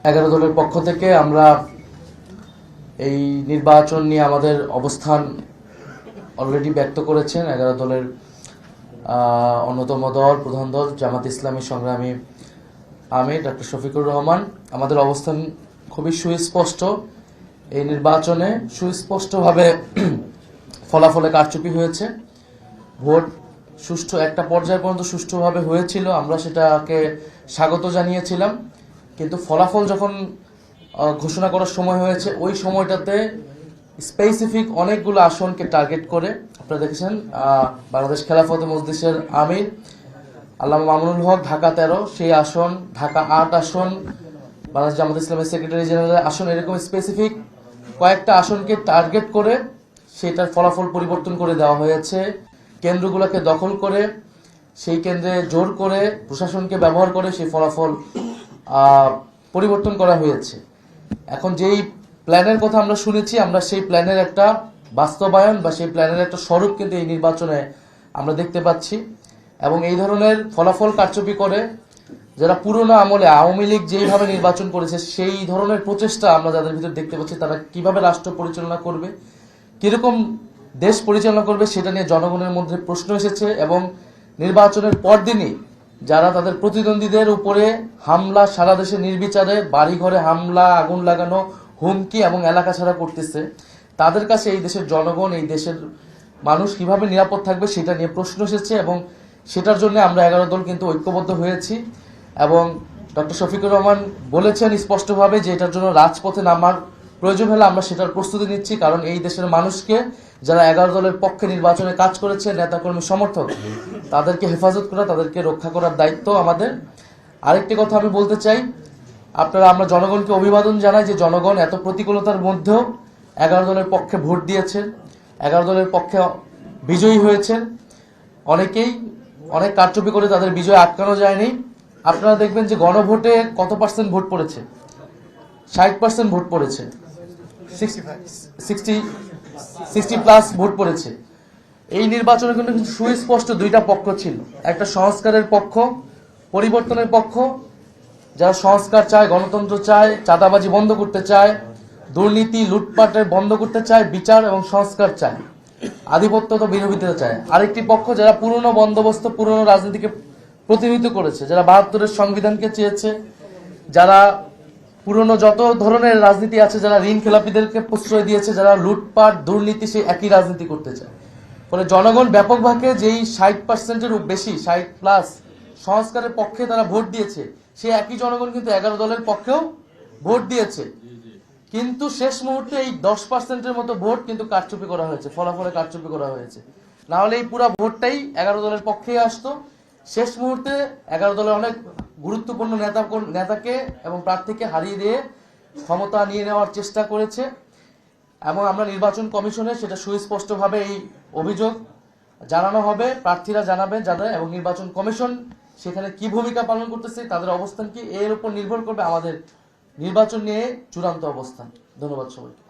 11 দলের পক্ষ থেকে আমরা এই নির্বাচন নিয়ে আমাদের অবস্থান অলরেডি ব্যক্ত করেছেন 11 দলের অন্যতম দল প্রধান দল জামাত ইসলামী সংগ্রামী আমির ডক্টর শফিকুর রহমান। আমাদের অবস্থান খুবই সুস্পষ্ট। এই নির্বাচনে সুস্পষ্টভাবে ফলাফলে কারচুপি হয়েছে। ভোট সুষ্ঠু একটা পর্যায় পর্যন্ত সুষ্ঠুভাবে হয়েছিল, আমরা সেটাকে স্বাগত জানিয়েছিলাম। কিন্তু ফলাফল যখন ঘোষণা করার সময় হয়েছে, ওই সময়টাতে স্পেসিফিক অনেকগুলো আসনকে টার্গেট করে আপনারা দেখেছেন বাংলাদেশ খেলাফত মজলিসের আমির আল্লামা মামুনুল হক ঢাকা 13, সেই আসন, ঢাকা 8 আসন, বাংলাদেশ জামাত ইসলামের সেক্রেটারি জেনারেলের আসন, এরকম স্পেসিফিক কয়েকটা আসনকে টার্গেট করে সেটার ফলাফল পরিবর্তন করে দেওয়া হয়েছে। কেন্দ্রগুলোকে দখল করে সেই কেন্দ্রে জোর করে প্রশাসনকে ব্যবহার করে সেই ফলাফল পরিবর্তন করা হয়েছে। এখন যেই প্ল্যানের কথা আমরা শুনেছি, আমরা সেই প্ল্যানের একটা বাস্তবায়ন বা সেই প্ল্যানের একটা স্বরূপ কিন্তু এই নির্বাচনে আমরা দেখতে পাচ্ছি। এবং এই ধরনের ফলাফল কারচুপি করে যারা পুরনো আমলে আওয়ামী লীগ যেইভাবে নির্বাচন করেছে সেই ধরনের প্রচেষ্টা আমরা যাদের ভিতর দেখতে পাচ্ছি, তারা কিভাবে রাষ্ট্র পরিচালনা করবে, কিরকম দেশ পরিচালনা করবে, সেটা নিয়ে জনগণের মধ্যে প্রশ্ন এসেছে। এবং নির্বাচনের পরদিনই যারা তাদের প্রতিদ্বন্দ্বীদের উপরে হামলা, সারা দেশে নির্বিচারে বাড়িঘরে হামলা, আগুন লাগানো, হুমকি এবং এলাকা ছাড়া করতেছে, তাদের কাছে এই দেশের জনগণ, এই দেশের মানুষ কিভাবে নিরাপদ থাকবে সেটা নিয়ে প্রশ্ন এসেছে। এবং সেটার জন্য আমরা 11 দল কিন্তু ঐক্যবদ্ধ হয়েছি। এবং ডক্টর শফিকুর রহমান বলেছেন স্পষ্টভাবে যে এটার জন্য রাজপথে নামার প্রয়োজন হলে আমরা সেটার প্রস্তুতি নিচ্ছি। কারণ এই দেশের মানুষকে, যারা 11 দলের পক্ষে নির্বাচনে কাজ করেছে, নেতাকর্মী সমর্থক, তাদেরকে হেফাজত করা, তাদেরকে রক্ষা করার দায়িত্ব আমাদের। আরেকটি কথা আমি বলতে চাই, আমরা জনগণকে অভিবাদন জানাই যে জনগণ এত প্রতিকূলতার মধ্যেও 11 দলের পক্ষে ভোট দিয়েছেন, 11 দলের পক্ষে বিজয়ী হয়েছেন। অনেকেই অনেক কারচুপি করে তাদের বিজয় আটকানো যায়নি। আপনারা দেখবেন যে গণভোটে কত পার্সেন্ট ভোট পড়েছে, 60% ভোট পড়েছে, 60+ ভোট পড়েছে। এই নির্বাচনে কিন্তু সুস্পষ্ট দুইটা পক্ষ ছিল, একটা সংস্কারের পক্ষ, পরিবর্তনের পক্ষ, যারা সংস্কার চায়, গণতন্ত্র চায়, চাঁদাবাজি বন্ধ করতে চায়, দুর্নীতি লুটপাটের বন্ধ করতে চায়, বিচার এবং সংস্কার চায়, আধিপত্য তো বিরোধিতা চায়। আরেকটি পক্ষ যারা পুরনো বন্দোবস্ত, পুরনো রাজনীতিকে প্রতিনিধিত্ব করেছে, যারা 72-এর সংবিধানকে চেয়েছে, যারা পুরনো যত ধরনের রাজনীতি আছে, যারা ঋণ খেলাপিদেরকে প্রশ্রয় দিয়েছে, যারা লুটপাট দুর্নীতি, সেই একই রাজনীতি করতে চায়। ফলে জনগণ ব্যাপকভাবে যেই 60%-এর বেশি, 60+ সংস্কারের পক্ষে তারা ভোট দিয়েছে, সেই একই জনগণ কিন্তু 11 দলের পক্ষেও ভোট দিয়েছে। কিন্তু শেষ মুহূর্তে এই 10%-এর মতো ভোট কিন্তু কারচুপি করা হয়েছে, ফলাফলে কারচুপি করা হয়েছে। না হলে এই পুরো ভোটটাই 11 দলের পক্ষেই আসতো। শেষ মুহূর্তে 11 দলের অনেক গুরুত্বপূর্ণ নেতাকে এবং প্রার্থীকে হারিয়ে দিয়ে ক্ষমতা নিয়ে নেওয়ার চেষ্টা করেছে। এবং আমরা নির্বাচন কমিশনে সেটা সুস্পষ্টভাবে এই অভিযোগ জানানো হবে, প্রার্থীরা জানাবেন যাদের, এবং নির্বাচন কমিশন সেখানে কি ভূমিকা পালন করতেছে, তাদের অবস্থান কি, এর উপর নির্ভর করবে আমাদের নির্বাচন নিয়ে চূড়ান্ত অবস্থান। ধন্যবাদ সবাইকে।